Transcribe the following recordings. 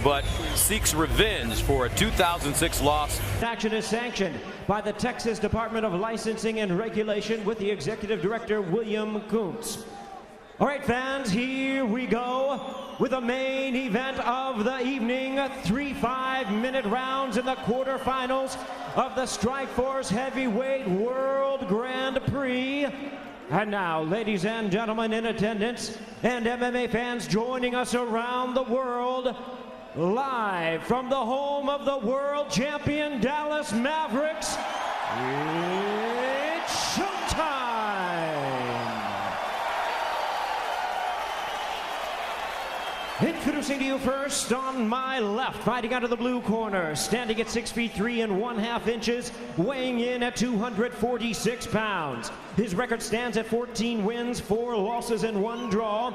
but seeks revenge for a 2006 loss. Action is sanctioned by the Texas Department of Licensing and Regulation with the Executive Director, William Kuntz. All right, fans, here we go with the main event of the evening. 3 5-minute rounds in the quarterfinals of the Strikeforce Heavyweight World Grand Prix. And now, ladies and gentlemen in attendance and MMA fans joining us around the world, live from the home of the world champion Dallas Mavericks, it's showtime! Introducing to you first, on my left, fighting out of the blue corner, standing at 6 feet 3 1/2 inches, weighing in at 246 pounds. His record stands at 14 wins, 4 losses, and 1 draw.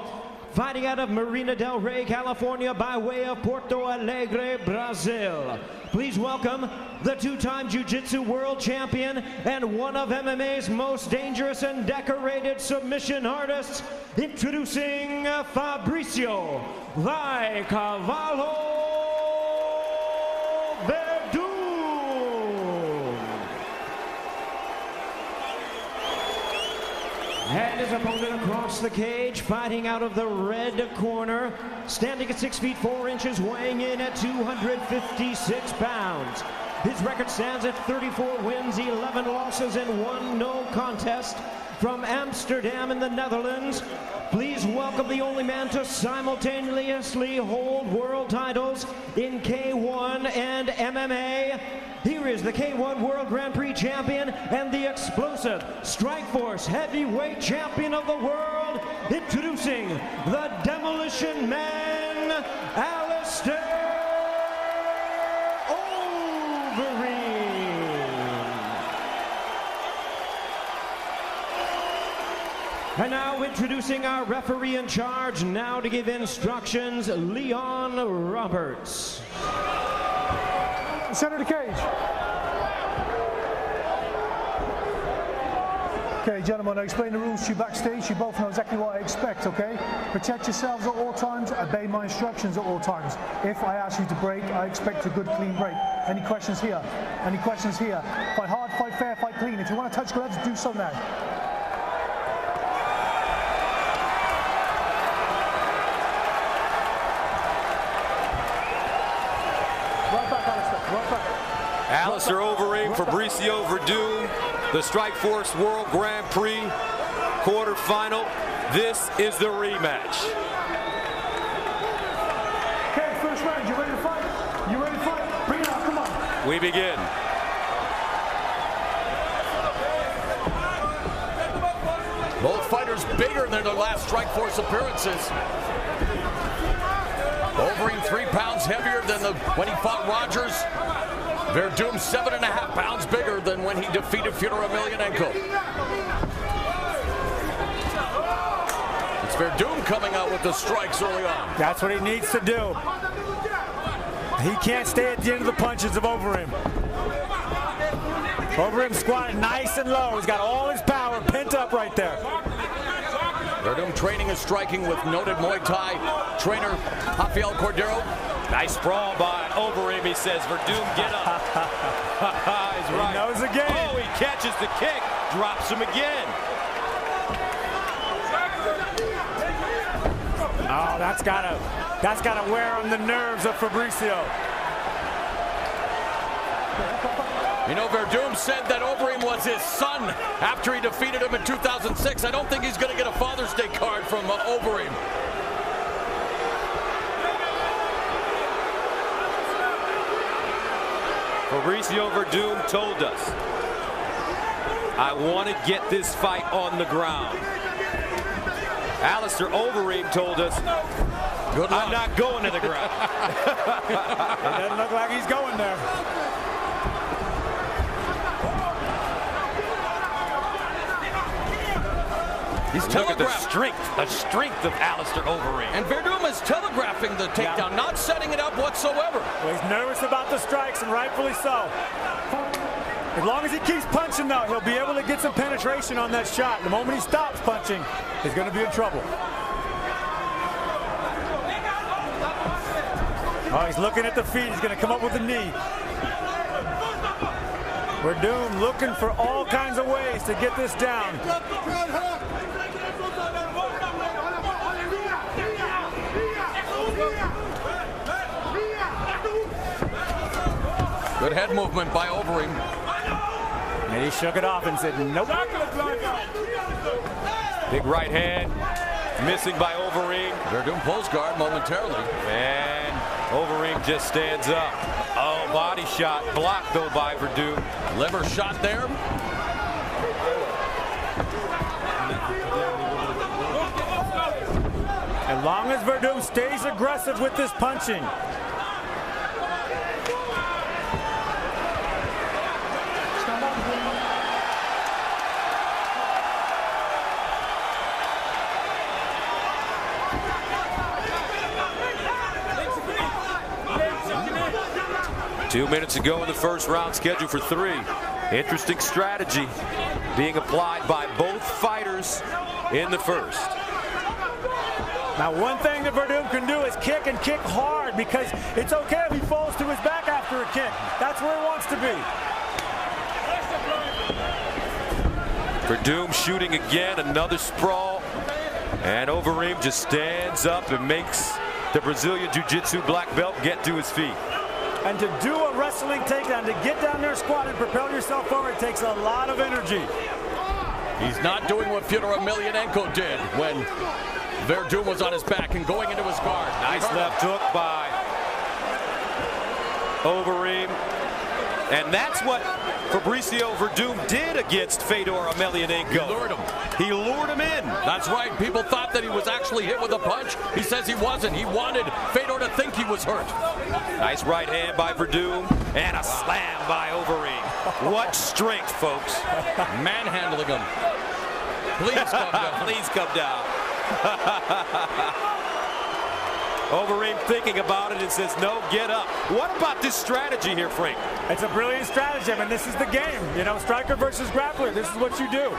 Fighting out of Marina del Rey, California, by way of Porto Alegre, Brazil. Please welcome the 2-time Jiu-Jitsu world champion and one of MMA's most dangerous and decorated submission artists, introducing Fabricio "The Cavallo" Werdum. And his opponent across the cage, fighting out of the red corner, standing at 6 feet 4 inches, weighing in at 256 pounds. His record stands at 34 wins, 11 losses, and 1 no contest. From Amsterdam in the Netherlands, please welcome the only man to simultaneously hold world titles in K1 and MMA. Here is the K1 World Grand Prix champion and the explosive Strikeforce Heavyweight Champion of the world, introducing the Demolition Man, Alistar. And now introducing our referee in charge, now to give instructions, Leon Roberts. Center of the cage. Okay, gentlemen, I explain the rules to you backstage. You both know exactly what I expect, okay? Protect yourselves at all times, obey my instructions at all times. If I ask you to break, I expect a good, clean break. Any questions here? Any questions here? Fight hard, fight fair, fight clean. If you want to touch gloves, do so now. Alistar Overeem, Fabricio Werdum, the Strikeforce World Grand Prix quarterfinal. This is the rematch. Okay, first round, you ready to fight? You ready to fight? Bring it out, come on. We begin. Both fighters bigger than their last Strikeforce appearances. Overeem 3 pounds heavier than when he fought Rogers. Werdum 7.5 pounds bigger than when he defeated Fyodor Emelianenko. It's Werdum coming out with the strikes early on. That's what he needs to do. He can't stay at the end of the punches of Overeem. Overeem squatted nice and low. He's got all his power pent up right there. Werdum training and striking with noted Muay Thai trainer Rafael Cordero. Nice sprawl by Overeem. He says, Werdum, get up. He's right. He knows the game. Oh, he catches the kick, drops him again. Oh, that's gotta wear on the nerves of Fabricio. You know, Werdum said that Overeem was his son after he defeated him in 2006. I don't think he's going to get a Father's Day card from Overeem. Fabricio Werdum told us, I want to get this fight on the ground. Alistar Overeem told us, good luck. I'm not going to the ground. It doesn't look like he's going there. He's Look at the strength of Alistar Overeem. And Werdum is telegraphing the takedown, not setting it up whatsoever. Well, he's nervous about the strikes, and rightfully so. As long as he keeps punching, though, he'll be able to get some penetration on that shot. The moment he stops punching, he's going to be in trouble. Oh, he's looking at the feet. He's going to come up with a knee. Werdum looking for all kinds of ways to get this down. Good head movement by overem. And he shook it off and said, nope. Big right hand, missing by overem. Werdum pulls guard momentarily. And overem just stands up. Oh, body shot, blocked though by Werdum. Liver shot there. As long as Werdum stays aggressive with this punching. Two minutes ago in the first round, scheduled for 3. Interesting strategy being applied by both fighters in the first. Now, one thing that Werdum can do is kick and kick hard, because it's okay if he falls to his back after a kick. That's where he wants to be. Werdum shooting again, another sprawl. And overem just stands up and makes the Brazilian Jiu-Jitsu black belt get to his feet. And to do a wrestling takedown, to get down there, squat, and propel yourself forward takes a lot of energy. He's not doing what Fyodor Emelianenko did when Werdum was on his back and going into his guard. Nice left hook by overem. And that's what Fabricio Werdum did against Fyodor Emelianenko. He lured him. He lured him in. That's right. People thought that he was actually hit with a punch. He says he wasn't. He wanted Fyodor to think he was hurt. Nice right hand by Werdum and a slam by overem. What strength, folks. Manhandling him. Please come down. Please come down. Overem thinking about it and says, no, get up. What about this strategy here, Frank? It's a brilliant strategy. I mean, this is the game. You know, striker versus grappler. This is what you do.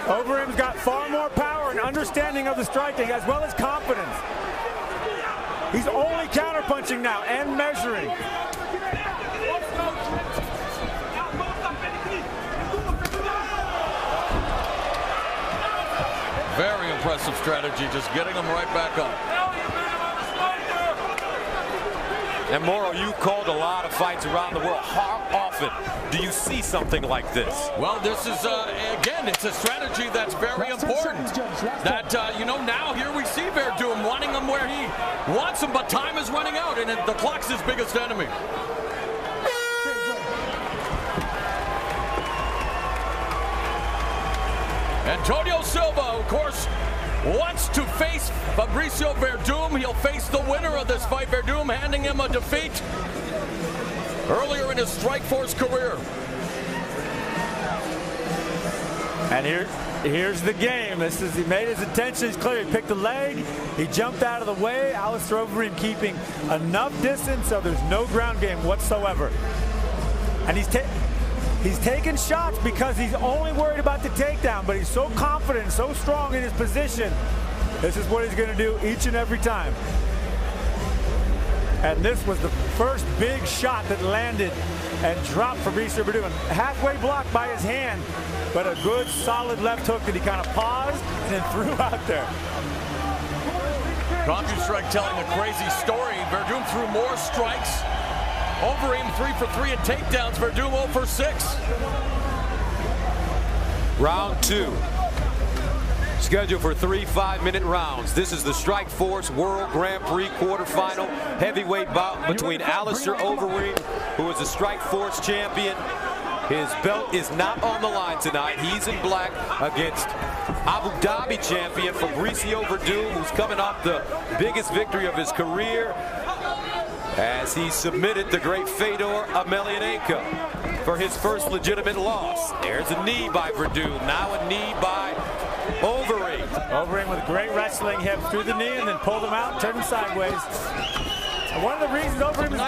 Overeem's got far more power and understanding of the striking, as well as confidence. He's only counterpunching now and measuring. Very impressive strategy, just getting him right back up. And Moro, you called a lot of fights around the world. How often do you see something like this? Well, this is, again, it's a strategy that's very important. That, you know, now here we see Werdum wanting him where he wants him, but time is running out, and the clock's his biggest enemy. Antonio Silva, of course, wants to face Fabricio Werdum. He'll face the winner of this fight. Werdum handing him a defeat earlier in his Strikeforce career. And here's the game. He made his intentions clear. He picked the leg. He jumped out of the way. Alistar overem keeping enough distance so there's no ground game whatsoever. And he's taking shots because he's only worried about the takedown, but he's so confident, so strong in his position. This is what he's going to do each and every time. And this was the first big shot that landed and dropped Fabricio Werdum. Halfway blocked by his hand, but a good solid left hook that he kind of paused and then threw out there. CompuStrike telling a crazy story. Werdum threw more strikes. Overeem 3 for 3 in takedowns. Werdum 0 for 6. Round 2. Scheduled for 3 5-minute rounds. This is the Strikeforce World Grand Prix quarterfinal heavyweight bout between Alistar Overem, who is the Strikeforce champion. His belt is not on the line tonight. He's in black against Abu Dhabi champion Fabricio Werdum, who's coming off the biggest victory of his career as he submitted the great Fyodor Emelianenko for his first legitimate loss. There's a knee by Werdum, now a knee by Overem. Overem with great wrestling hip through the knee and then pulled him out, turned him sideways. And one of the reasons Overem is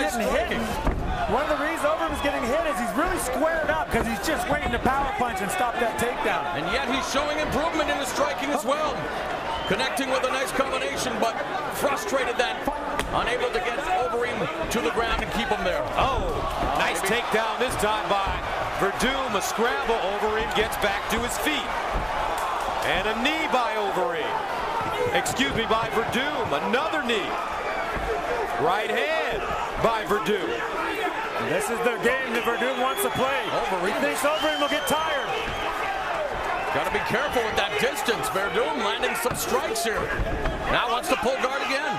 getting hit, is he's really squared up because he's just waiting to power punch and stop that takedown. And yet he's showing improvement in his striking as well. Connecting with a nice combination, but frustrated that unable to get Overeem to the ground and keep him there. Oh, nice takedown this time by Werdum. A scramble. Overeem gets back to his feet. And a knee by Overeem. Excuse me, by Werdum. Another knee. Right hand by Werdum. This is the game that Werdum wants to play. He thinks Overeem will get tired. Got to be careful with that distance. Werdum landing some strikes here. Now wants to pull guard again.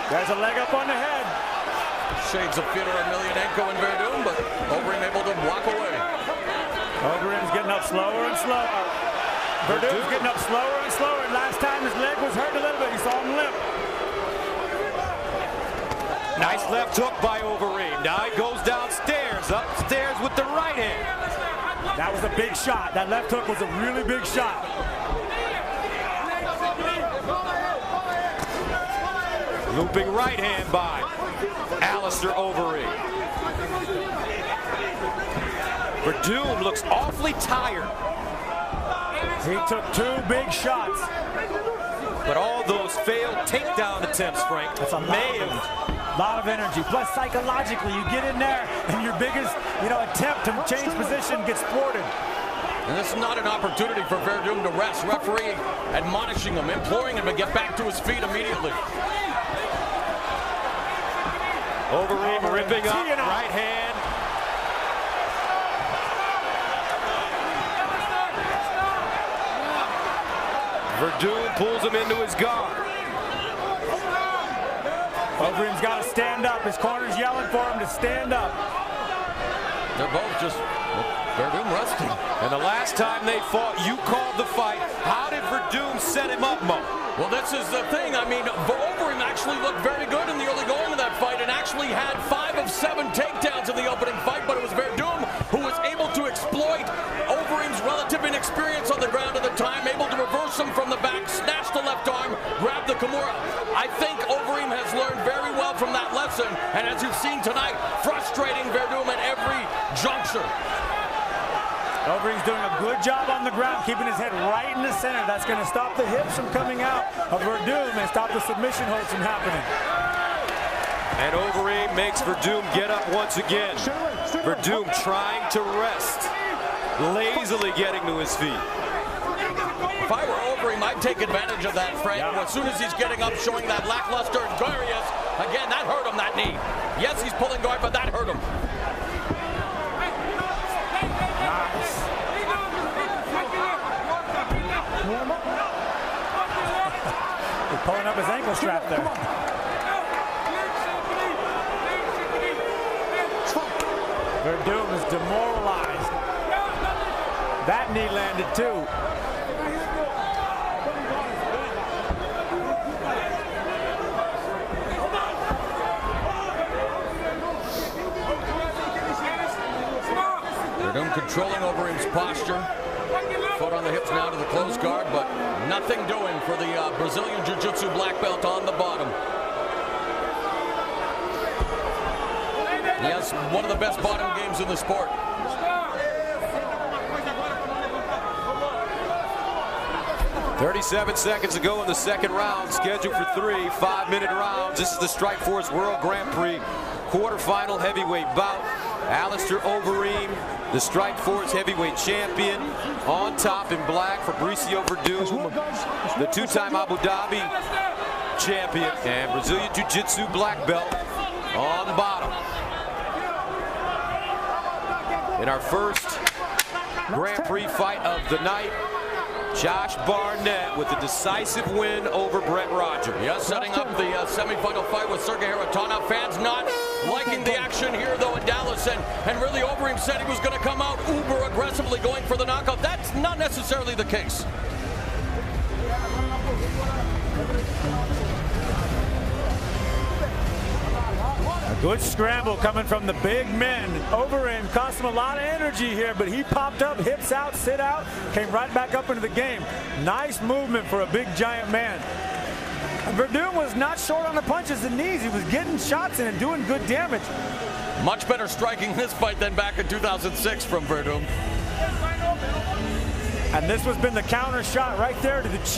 There's a leg up on the head. Shades of Fyodor Emelianenko and Werdum, but Overeem able to walk away. Overeem's getting up slower and slower. Werdum's getting up slower and slower. And last time his leg was hurt a little bit. You saw him limp. Nice left hook by Overeem. Now he goes downstairs, upstairs with the right hand. That was a big shot. That left hook was a really big shot. Looping right hand by Alistar Overeem. Werdum looks awfully tired. He took 2 big shots. But all those failed takedown attempts, Frank, That's a lot of energy. Plus, psychologically, you get in there and your biggest, attempt to change position gets thwarted. And this is not an opportunity for Werdum to rest. Referee admonishing him, imploring him to get back to his feet immediately. Overeem ripping up, right hand. Werdum pulls him into his guard. Overeem's got to stand up. His corner's yelling for him to stand up. They're both just Werdum resting. And the last time they fought, you called the fight. How did Werdum set him up, Mo? Well, this is the thing. I mean, Overeem actually looked very good in the early going of that fight and actually had 5 of 7 takedowns in the opening fight, but it was Werdum who was able to exploit Overeem's relative inexperience on the ground at the time, able to reverse him from the back, snatch the left arm, grab the Kimura. I think Overeem has learned very well from that lesson, and as you've seen tonight, frustrating Werdum at every juncture. Overeem's doing a good job on the ground, keeping his head right in the center. That's going to stop the hips from coming out of Werdum and stop the submission holds from happening. And Overeem makes Werdum get up once again. Werdum trying to rest, lazily getting to his feet. If I were Overeem, I'd take advantage of that, Frank. Yeah. As soon as he's getting up, showing that lackluster, and there he is. Again, that hurt him, that knee. Yes, he's pulling guard, but that hurt him. He's pulling up his ankle strap there. Werdum is demoralized. That knee landed too. Werdum controlling Overeem's posture. Foot on the hips now to the close guard, but nothing doing for the Brazilian Jiu-Jitsu black belt on the bottom. Yes, one of the best bottom games in the sport. "37 seconds to go in the second round, scheduled for 3 5-minute rounds. This is the Strikeforce World Grand Prix quarterfinal heavyweight bout. Alistar Overeem, the Strikeforce heavyweight champion, on top in black. Fabricio Werdum, the 2-time Abu Dhabi champion, and Brazilian Jiu-Jitsu black belt on bottom. In our first Grand Prix fight of the night, Josh Barnett with a decisive win over Brett Rogers. Yes, setting up the semifinal fight with Sergey Haratana. Fans not liking the action here, though, in Dallas. And really, Overeem said he was going to come out uber aggressively going for the knockout. That's not necessarily the case. Good scramble coming from the big men. Overeem cost him a lot of energy here, but he popped up, hips out, sit out, came right back up into the game. Nice movement for a big giant man. Werdum was not short on the punches and knees. He was getting shots in and doing good damage. Much better striking this fight than back in 2006 from Werdum. And this has been the counter shot right there to the chin.